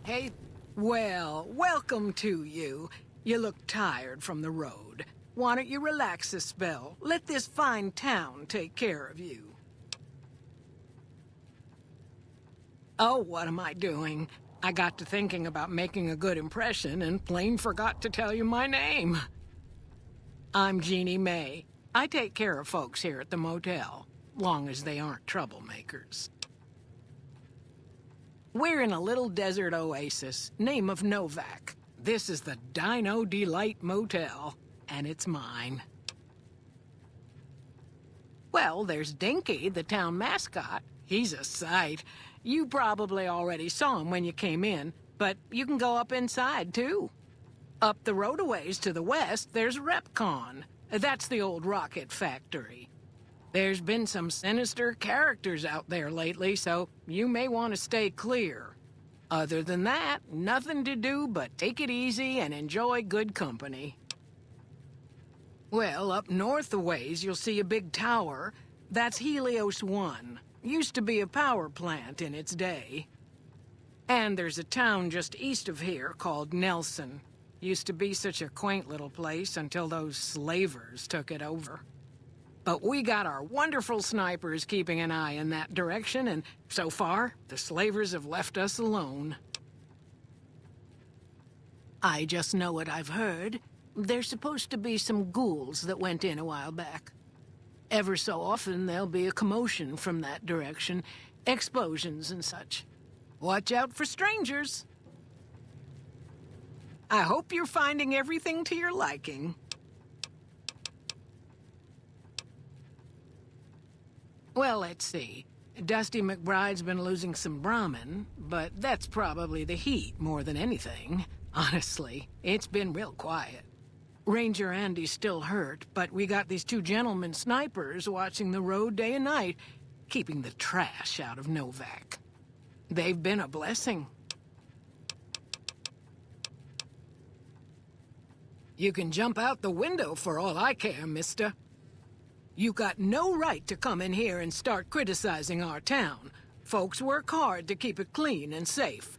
Hey, well, welcome to you. You look tired from the road. Why don't you relax a spell? Let this fine town take care of you. Oh, what am I doing? I got to thinking about making a good impression and plain forgot to tell you my name. I'm Jeannie May. I take care of folks here at the motel, long as they aren't troublemakers. We're in a little desert oasis, name of Novac. This is the Dino Delight Motel, and it's mine. Well, there's Dinky, the town mascot. He's a sight. You probably already saw him when you came in, but you can go up inside, too. Up the road a ways to the west, there's Repcon. That's the old rocket factory. There's been some sinister characters out there lately, so you may want to stay clear. Other than that, nothing to do but take it easy and enjoy good company. Well, up north a ways, you'll see a big tower. That's Helios 1. Used to be a power plant in its day. And there's a town just east of here called Nelson. Used to be such a quaint little place until those slavers took it over. But we got our wonderful snipers keeping an eye in that direction, and so far, the slavers have left us alone. I just know what I've heard. There's supposed to be some ghouls that went in a while back. Ever so often, there'll be a commotion from that direction, explosions and such. Watch out for strangers. I hope you're finding everything to your liking. Well, let's see. Dusty McBride's been losing some Brahmin, but that's probably the heat more than anything. Honestly, it's been real quiet. Ranger Andy's still hurt, but we got these two gentlemen snipers watching the road day and night, keeping the trash out of Novac. They've been a blessing. You can jump out the window for all I care, mister. You got no right to come in here and start criticizing our town. Folks work hard to keep it clean and safe.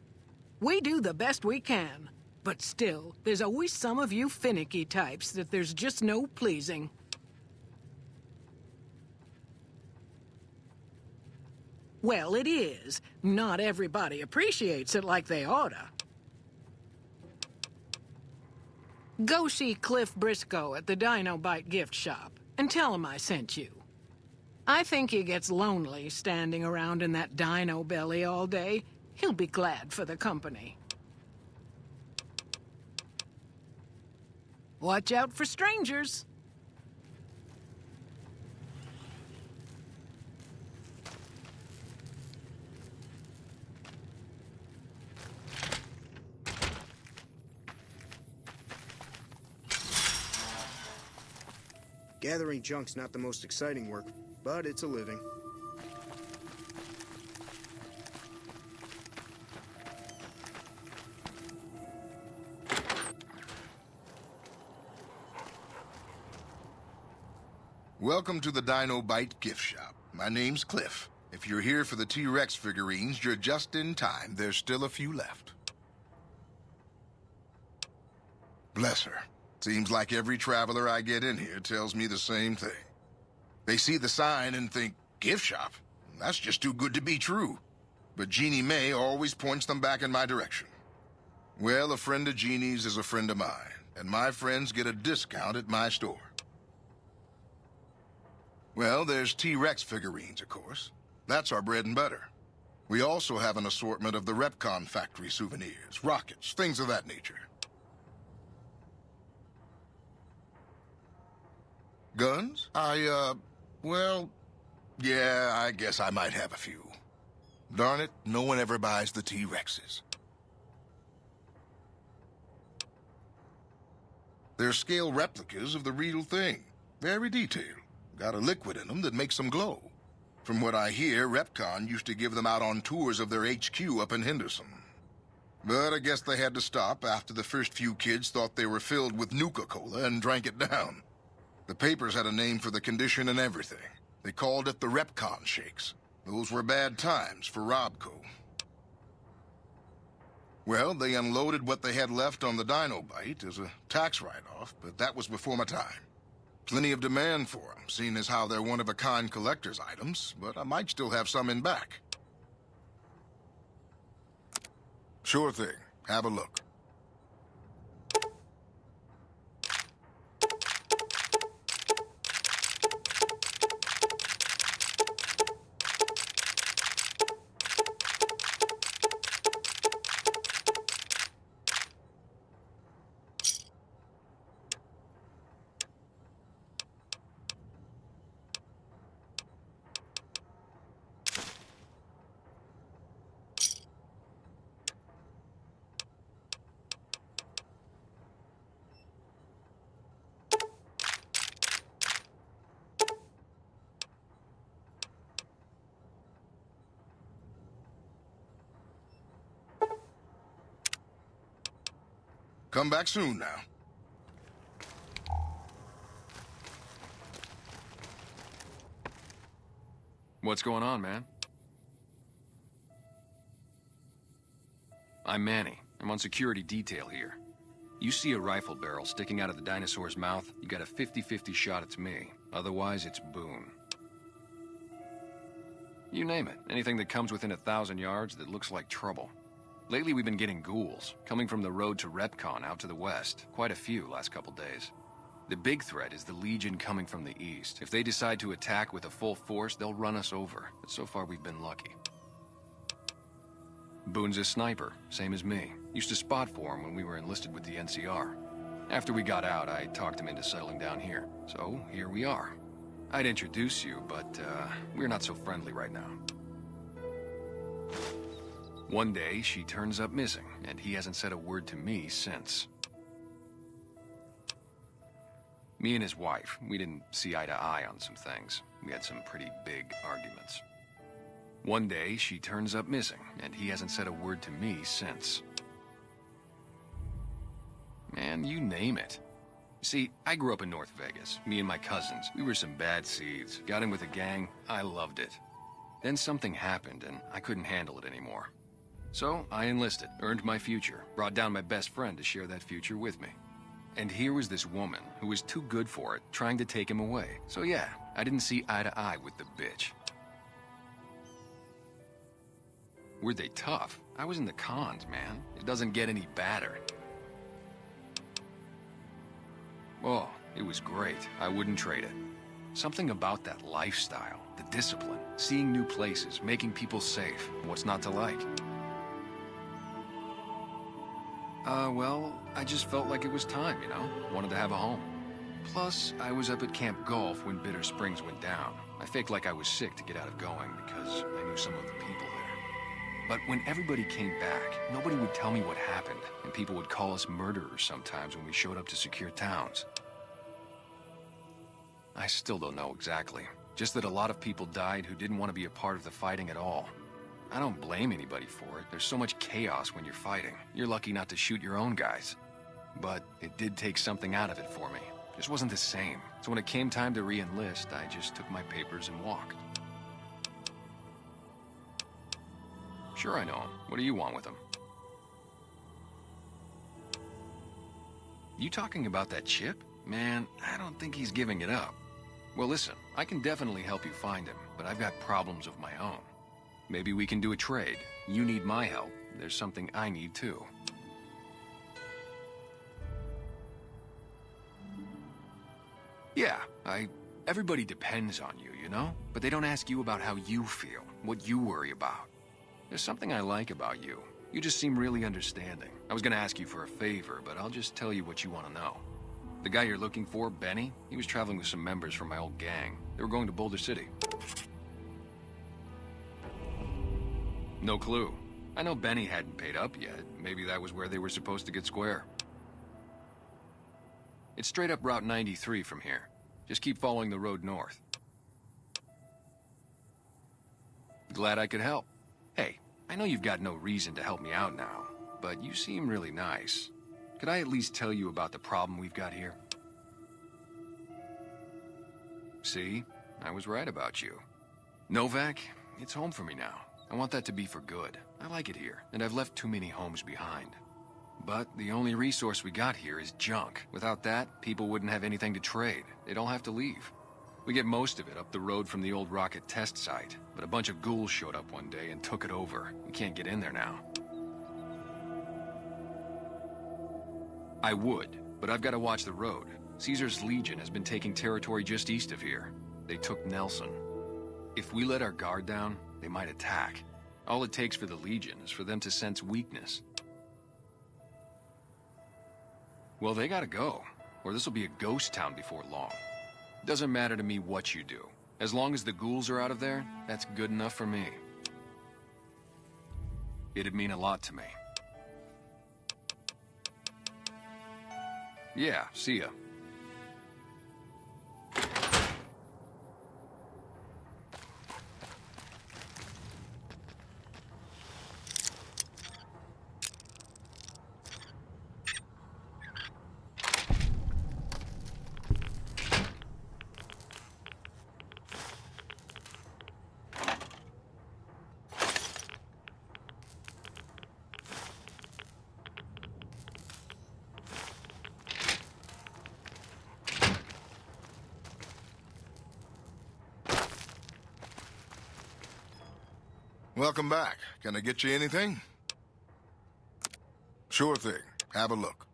We do the best we can, but still, there's always some of you finicky types that there's just no pleasing. Well, it is. Not everybody appreciates it like they oughta. Go see Cliff Briscoe at the Dino Bite gift shop. And tell him I sent you. I think he gets lonely standing around in that dino belly all day. He'll be glad for the company. Watch out for strangers. Gathering junk's not the most exciting work, but it's a living. Welcome to the Dino Bite gift shop. My name's Cliff. If you're here for the T-Rex figurines, you're just in time. There's still a few left. Bless her. Seems like every traveler I get in here tells me the same thing. They see the sign and think, gift shop? That's just too good to be true. But Jeannie May always points them back in my direction. Well, a friend of Jeannie's is a friend of mine, and my friends get a discount at my store. Well, there's T-Rex figurines, of course. That's our bread and butter. We also have an assortment of the Repcon factory souvenirs, rockets, things of that nature. Guns? Well, yeah, I guess I might have a few. Darn it, no one ever buys the T-Rexes. They're scale replicas of the real thing. Very detailed. Got a liquid in them that makes them glow. From what I hear, Repcon used to give them out on tours of their HQ up in Henderson. But I guess they had to stop after the first few kids thought they were filled with Nuka-Cola and drank it down. The papers had a name for the condition and everything. They called it the Repcon Shakes. Those were bad times for Robco. Well, they unloaded what they had left on the Dino Bite as a tax write-off, but that was before my time. Plenty of demand for them, seeing as how they're one-of-a-kind collector's items, but I might still have some in back. Sure thing. Have a look. Come back soon now. What's going on, man? I'm Manny. I'm on security detail here. You see a rifle barrel sticking out of the dinosaur's mouth, you got a 50-50 shot it's me. Otherwise, it's Boone. You name it. Anything that comes within 1,000 yards that looks like trouble. Lately, we've been getting ghouls, coming from the road to Repcon out to the west. Quite a few last couple days. The big threat is the Legion coming from the east. If they decide to attack with a full force, they'll run us over. But so far, we've been lucky. Boone's a sniper, same as me. Used to spot for him when we were enlisted with the NCR. After we got out, I talked him into settling down here. So, here we are. I'd introduce you, but we're not so friendly right now. One day, she turns up missing, and he hasn't said a word to me since. Me and his wife, we didn't see eye to eye on some things. We had some pretty big arguments. One day, she turns up missing, and he hasn't said a word to me since. Man, you name it. See, I grew up in North Vegas. Me and my cousins, we were some bad seeds. Got in with a gang, I loved it. Then something happened, and I couldn't handle it anymore. So, I enlisted, earned my future, brought down my best friend to share that future with me. And here was this woman who was too good for it, trying to take him away. So yeah, I didn't see eye to eye with the bitch. Were they tough? I was in the cons, man. It doesn't get any badder. Oh, it was great. I wouldn't trade it. Something about that lifestyle, the discipline, seeing new places, making people safe. What's not to like? Well, I just felt like it was time, you know? Wanted to have a home. Plus, I was up at Camp Golf when Bitter Springs went down. I faked like I was sick to get out of going because I knew some of the people there. But when everybody came back, nobody would tell me what happened, and people would call us murderers sometimes when we showed up to secure towns. I still don't know exactly. Just that a lot of people died who didn't want to be a part of the fighting at all. I don't blame anybody for it. There's so much chaos when you're fighting. You're lucky not to shoot your own guys. But it did take something out of it for me. Just wasn't the same. So when it came time to re-enlist, I just took my papers and walked. Sure I know him. What do you want with him? You talking about that chip? Man, I don't think he's giving it up. Well, listen, I can definitely help you find him, but I've got problems of my own. Maybe we can do a trade. You need my help. There's something I need too. Yeah, everybody depends on you, you know? But they don't ask you about how you feel, what you worry about. There's something I like about you. You just seem really understanding. I was gonna ask you for a favor, but I'll just tell you what you want to know. The guy you're looking for, Benny, he was traveling with some members from my old gang. They were going to Boulder City. No clue. I know Benny hadn't paid up yet. Maybe that was where they were supposed to get square. It's straight up Route 93 from here. Just keep following the road north. Glad I could help. Hey, I know you've got no reason to help me out now, but you seem really nice. Could I at least tell you about the problem we've got here? See? I was right about you. Novac, it's home for me now. I want that to be for good. I like it here, and I've left too many homes behind. But the only resource we got here is junk. Without that, people wouldn't have anything to trade. They'd all have to leave. We get most of it up the road from the old rocket test site, but a bunch of ghouls showed up one day and took it over. We can't get in there now. I would, but I've got to watch the road. Caesar's Legion has been taking territory just east of here. They took Nelson. If we let our guard down, they might attack. All it takes for the Legion is for them to sense weakness. Well, they gotta go, or this'll be a ghost town before long. Doesn't matter to me what you do. As long as the ghouls are out of there, that's good enough for me. It'd mean a lot to me. Yeah, see ya. Welcome back. Can I get you anything? Sure thing. Have a look.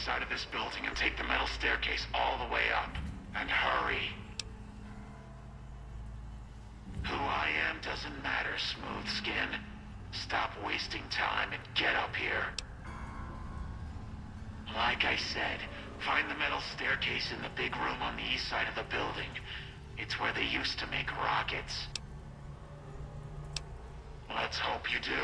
Side of this building and take the metal staircase all the way up. And hurry. Who I am doesn't matter, Smooth Skin. Stop wasting time and get up here. Like I said, Find the metal staircase in the big room on the east side of the building. It's where they used to make rockets. Let's hope you do.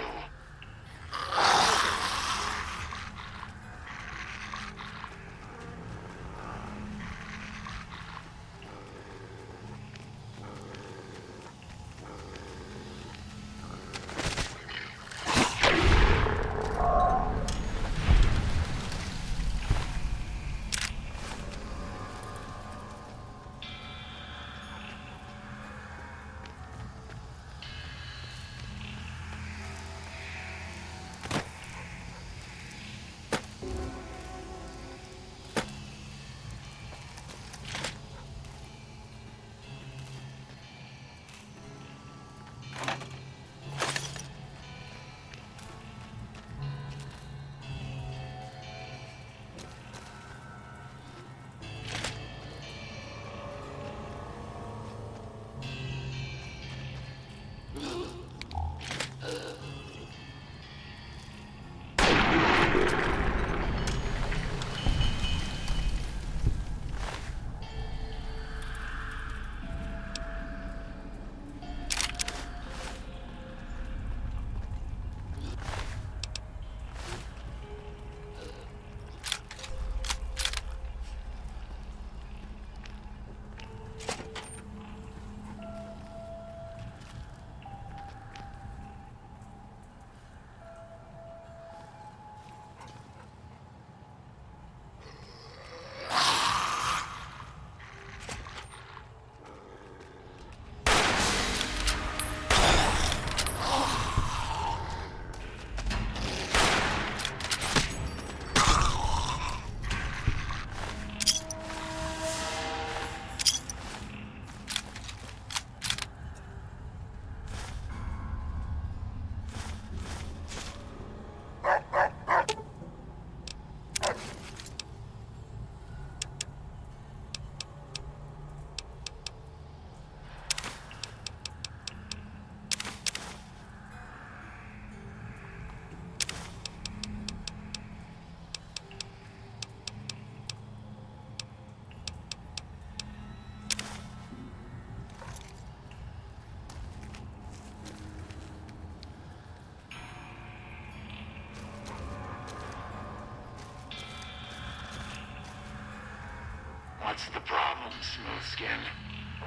What's the problem, Smoothskin?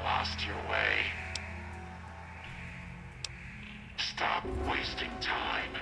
Lost your way? Stop wasting time.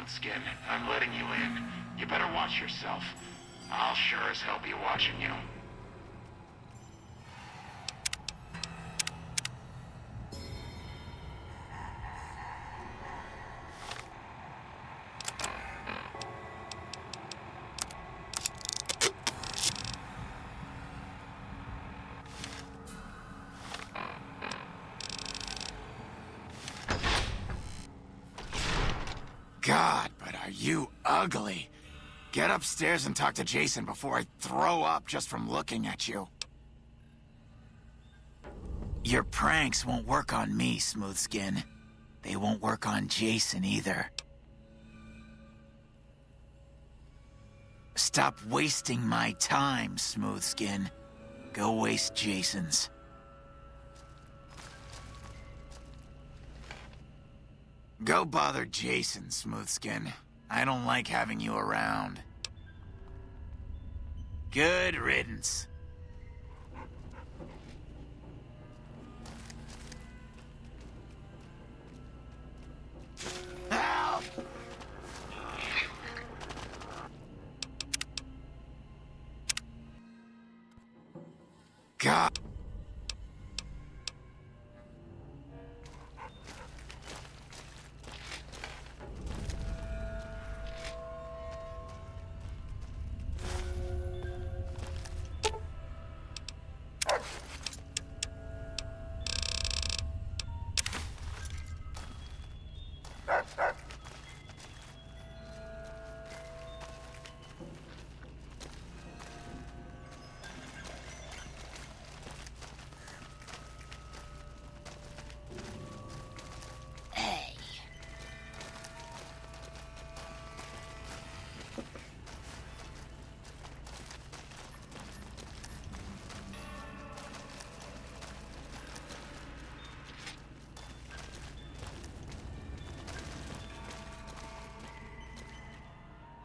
Skin. I'm letting you in. You better watch yourself. I'll sure as hell be watching you. God, but are you ugly. Get upstairs and talk to Jason before I throw up just from looking at you. Your pranks won't work on me, Smooth Skin. They won't work on Jason either. Stop wasting my time, Smooth Skin. Go waste Jason's. Go bother Jason, Smooth Skin. I don't like having you around. Good riddance. Help! God.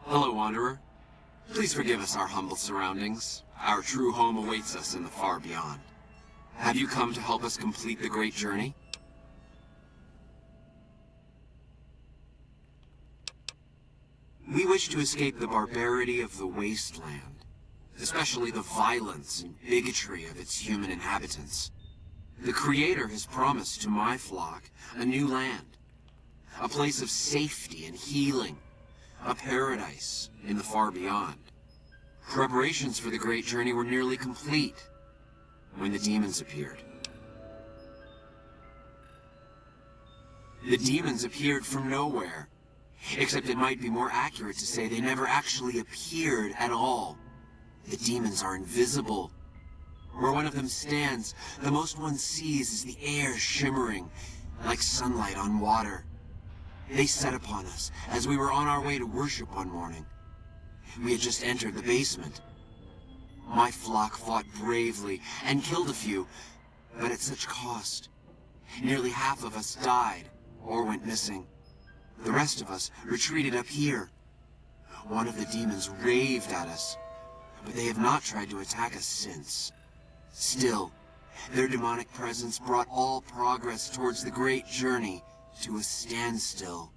Hello, Wanderer. Please forgive us our humble surroundings. Our true home awaits us in the far beyond. Have you come to help us complete the great journey? We wish to escape the barbarity of the wasteland, especially the violence and bigotry of its human inhabitants. The Creator has promised to my flock a new land, a place of safety and healing, a paradise in the far beyond. Preparations for the great journey were nearly complete when the demons appeared. The demons appeared from nowhere, except it might be more accurate to say they never actually appeared at all. The demons are invisible. Where one of them stands, the most one sees is the air shimmering like sunlight on water. They set upon us as we were on our way to worship one morning. We had just entered the basement. My flock fought bravely and killed a few, but at such cost. Nearly half of us died or went missing. The rest of us retreated up here. One of the demons raved at us, but they have not tried to attack us since. Still, their demonic presence brought all progress towards the great journey to a standstill.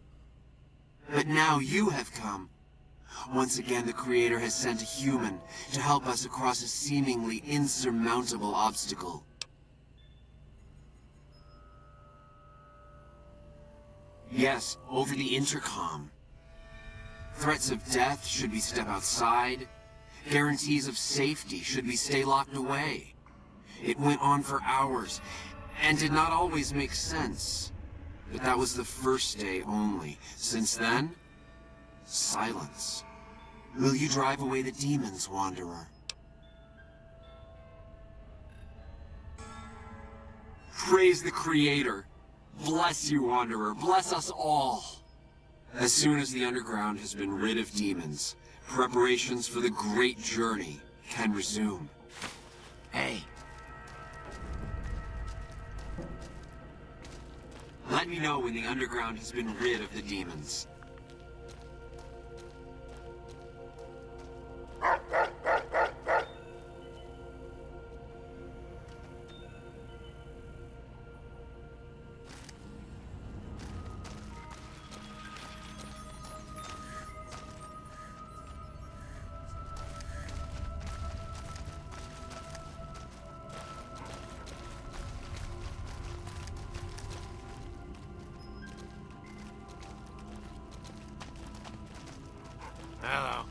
But now you have come. Once again, the Creator has sent a human to help us across a seemingly insurmountable obstacle. Yes, over the intercom. Threats of death should we step outside. Guarantees of safety should we stay locked away. It went on for hours, and did not always make sense. But that was the first day only. Since then, silence. Will you drive away the demons, Wanderer? Praise the Creator. Bless you, Wanderer. Bless us all. As soon as the underground has been rid of demons, preparations for the great journey can resume. Hey. Let me know when the underground has been rid of the demons. Hello.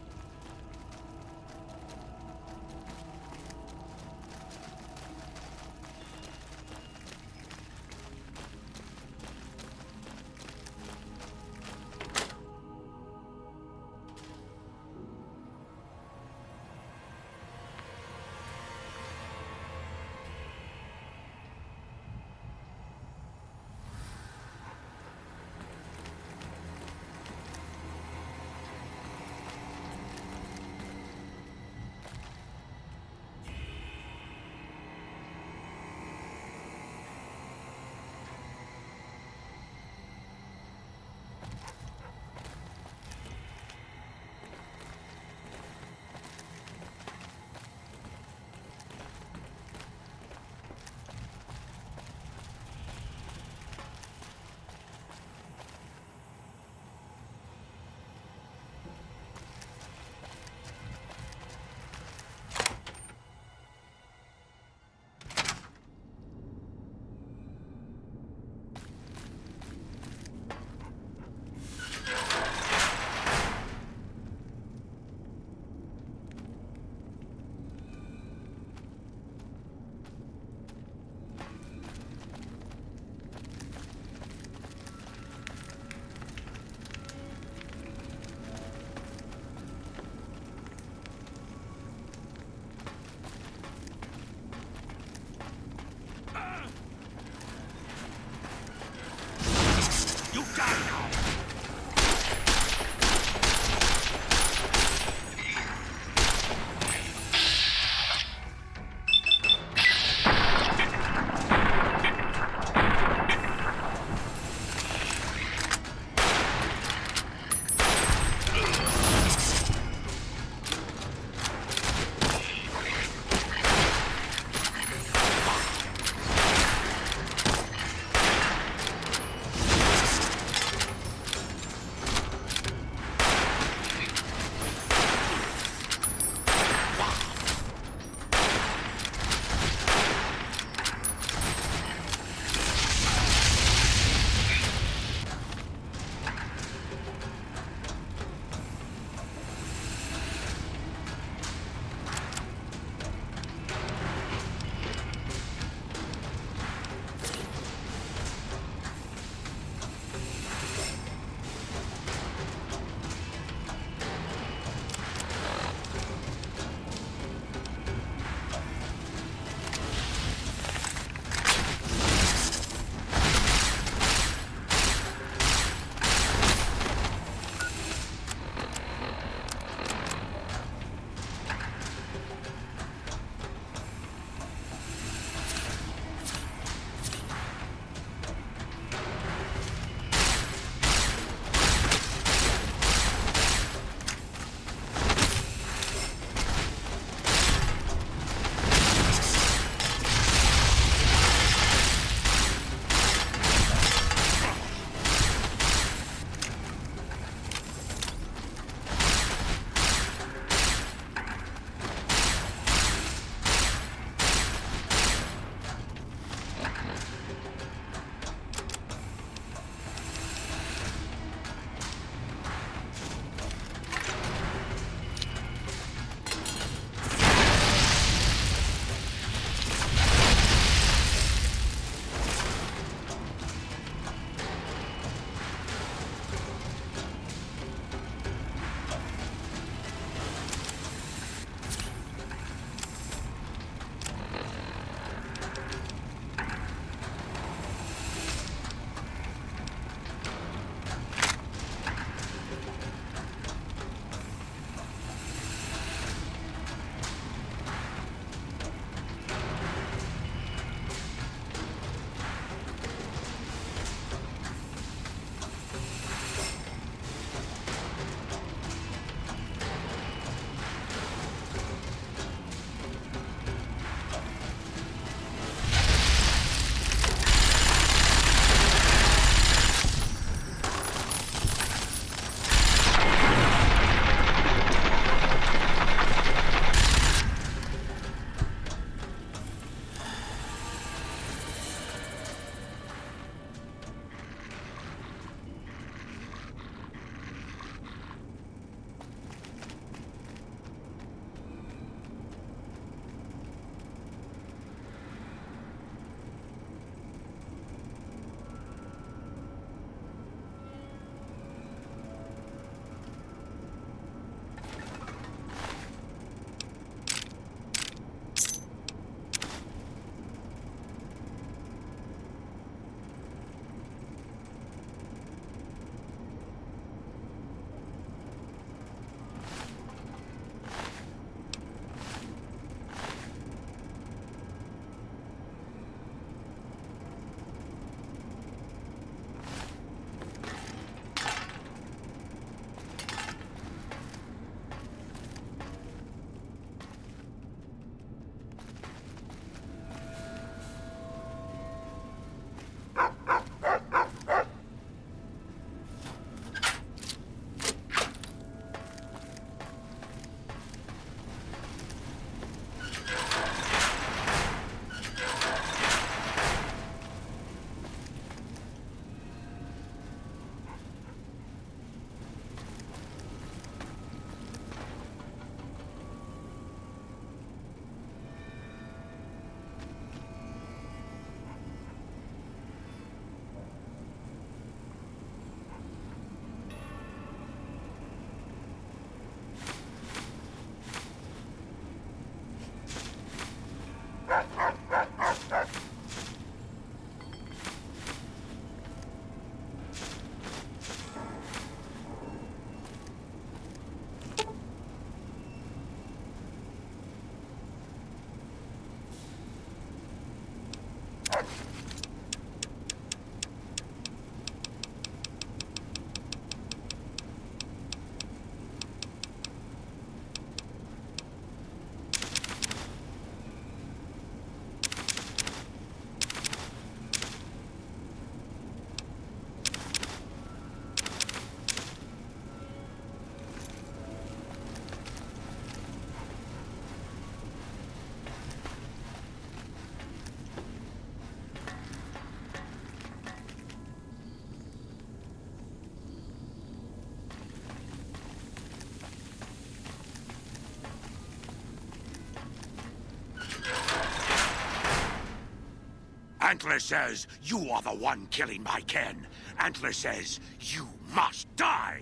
Antler says you are the one killing my kin. Antler says you must die.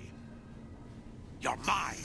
You're mine.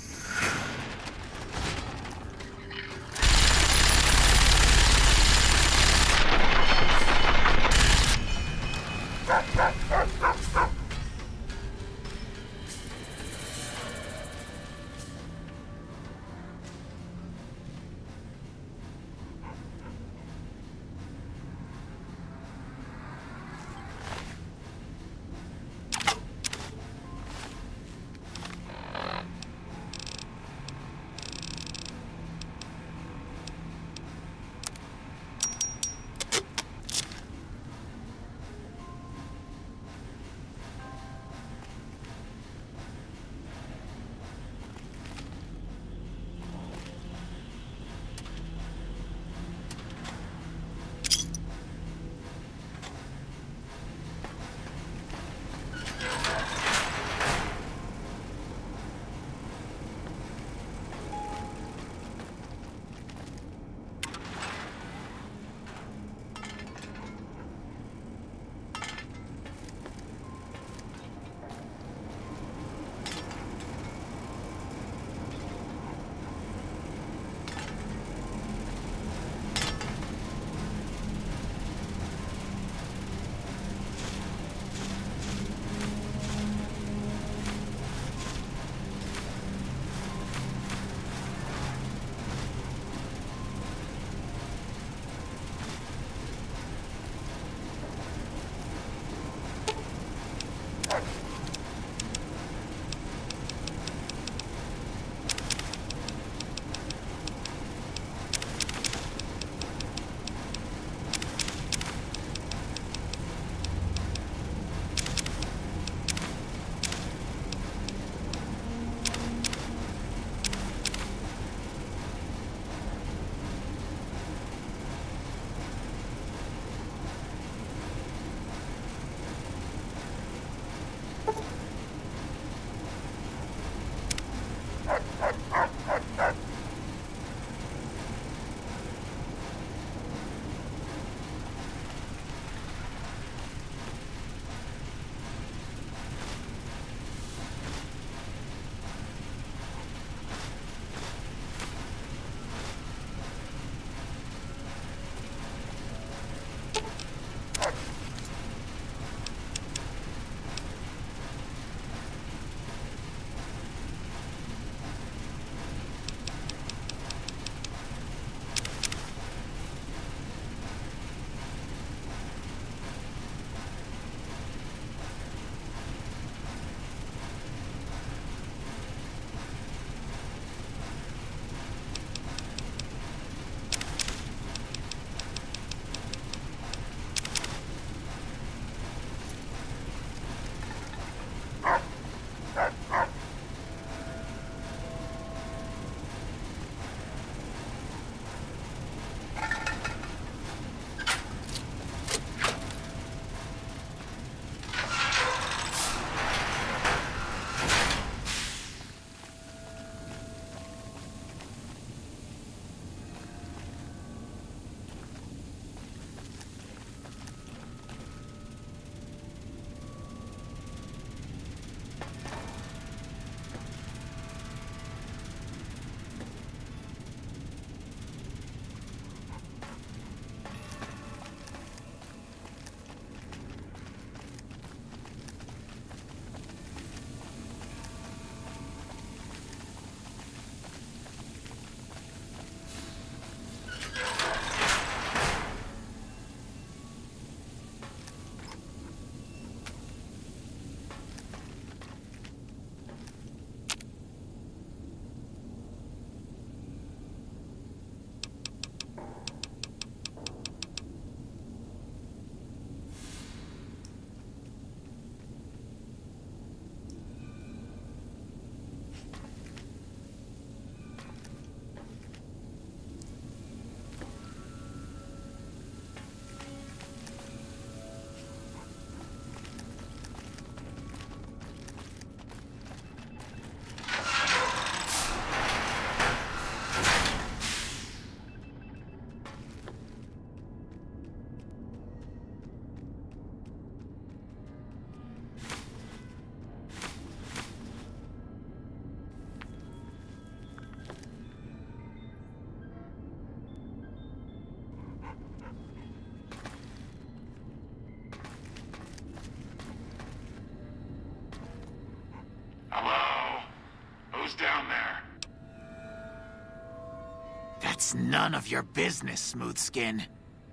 That's none of your business, Smoothskin.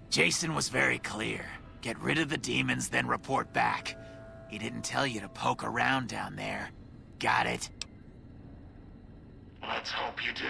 Jason was very clear. Get rid of the demons, then report back. He didn't tell you to poke around down there. Got it? Let's hope you do.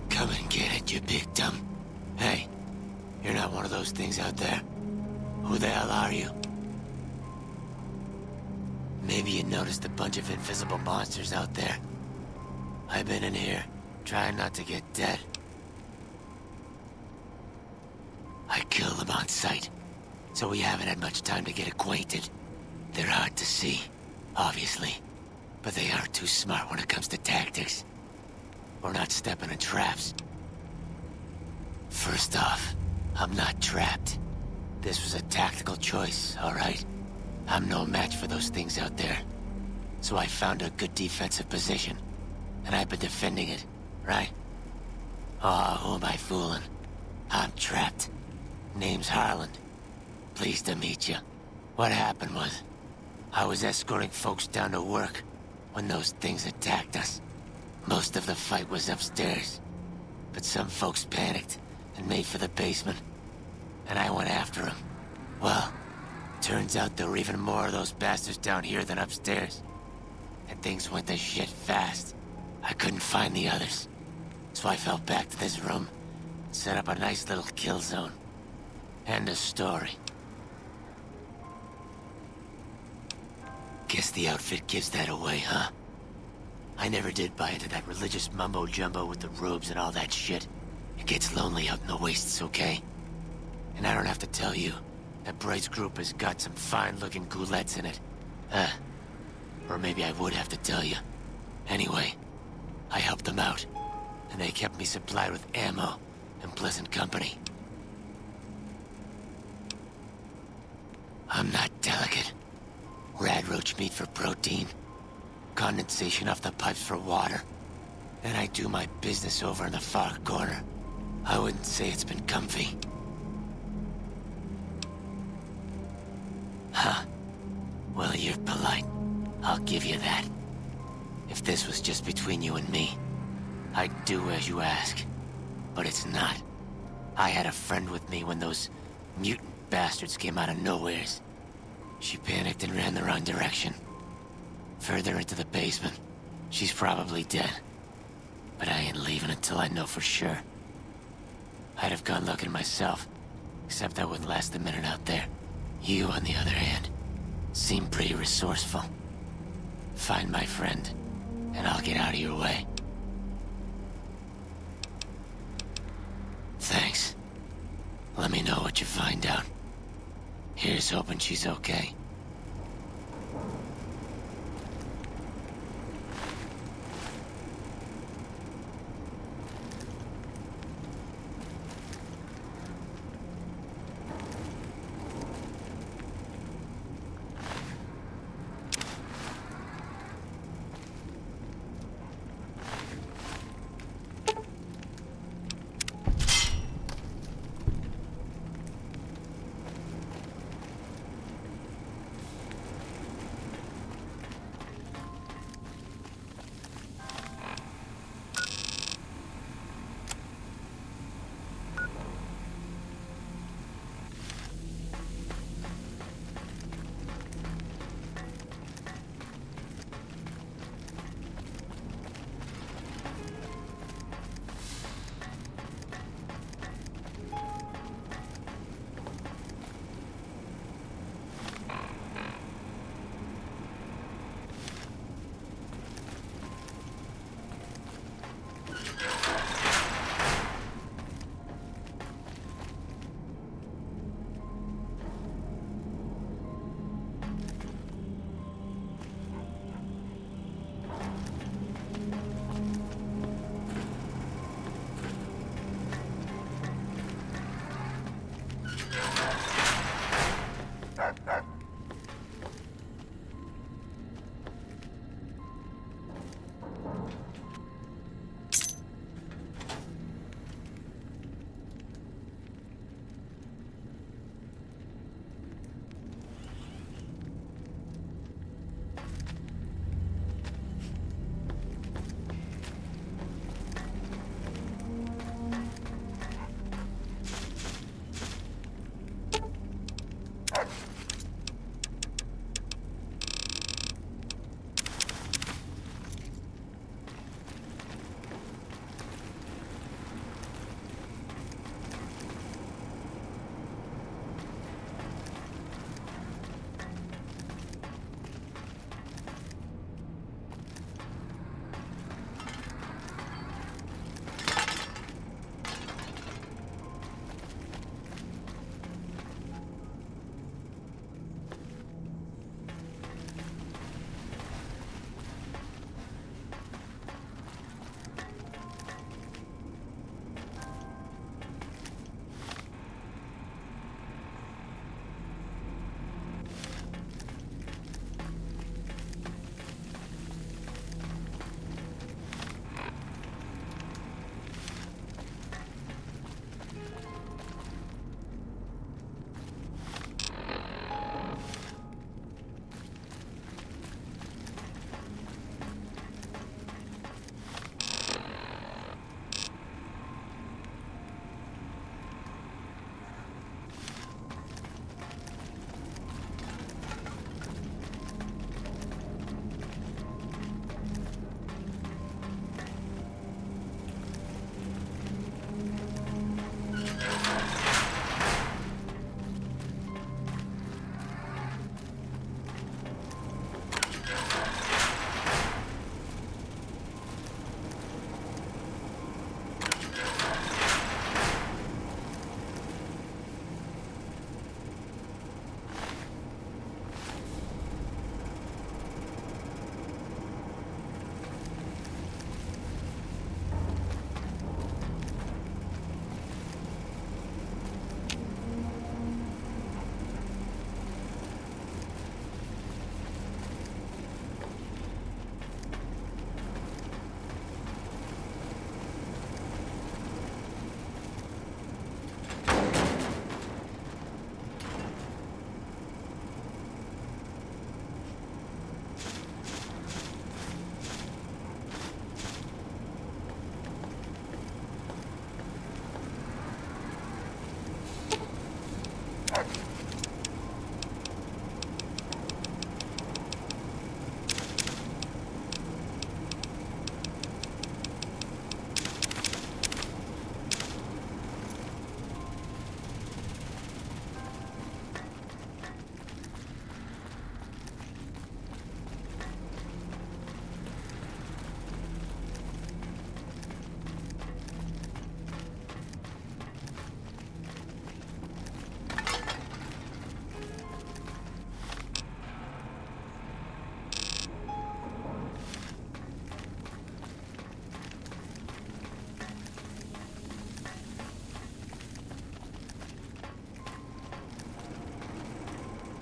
Come and get it, you big dumb. Hey, you're not one of those things out there. Who the hell are you? Maybe you noticed a bunch of invisible monsters out there. I've been in here, trying not to get dead. I kill them on sight, so we haven't had much time to get acquainted. They're hard to see, obviously, but they aren't too smart when it comes to tactics. Or not stepping in traps. First off, I'm not trapped. This was a tactical choice, alright? I'm no match for those things out there. So I found a good defensive position, and I've been defending it, right? Oh, who am I fooling? I'm trapped. Name's Harland. Pleased to meet you. What happened was, I was escorting folks down to work when those things attacked us. Most of the fight was upstairs, but some folks panicked and made for the basement, and I went after them. Well, turns out there were even more of those bastards down here than upstairs, and things went to shit fast. I couldn't find the others, so I fell back to this room and set up a nice little kill zone. End of story. Guess the outfit gives that away, huh? I never did buy into that religious mumbo-jumbo with the robes and all that shit. It gets lonely out in the wastes, okay? And I don't have to tell you that Bright's group has got some fine-looking goulettes in it. Or maybe I would have to tell you. Anyway, I helped them out, and they kept me supplied with ammo and pleasant company. I'm not delicate. Radroach meat for protein. Condensation off the pipes for water. And I do my business over in the far corner. I wouldn't say it's been comfy. Huh. Well, you're polite. I'll give you that. If this was just between you and me, I'd do as you ask. But it's not. I had a friend with me when those mutant bastards came out of nowheres. She panicked and ran the wrong direction. Further into the basement. She's probably dead. But I ain't leaving until I know for sure. I'd have gone looking myself, except I wouldn't last a minute out there. You, on the other hand, seem pretty resourceful. Find my friend, and I'll get out of your way. Thanks. Let me know what you find out. Here's hoping she's okay.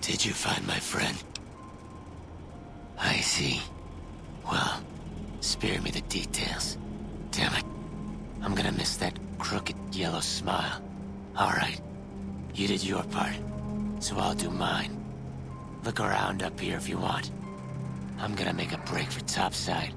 Did you find my friend? I see. Well, spare me the details. Damn it. I'm gonna miss that crooked yellow smile. Alright. You did your part, so I'll do mine. Look around up here if you want. I'm gonna make a break for topside.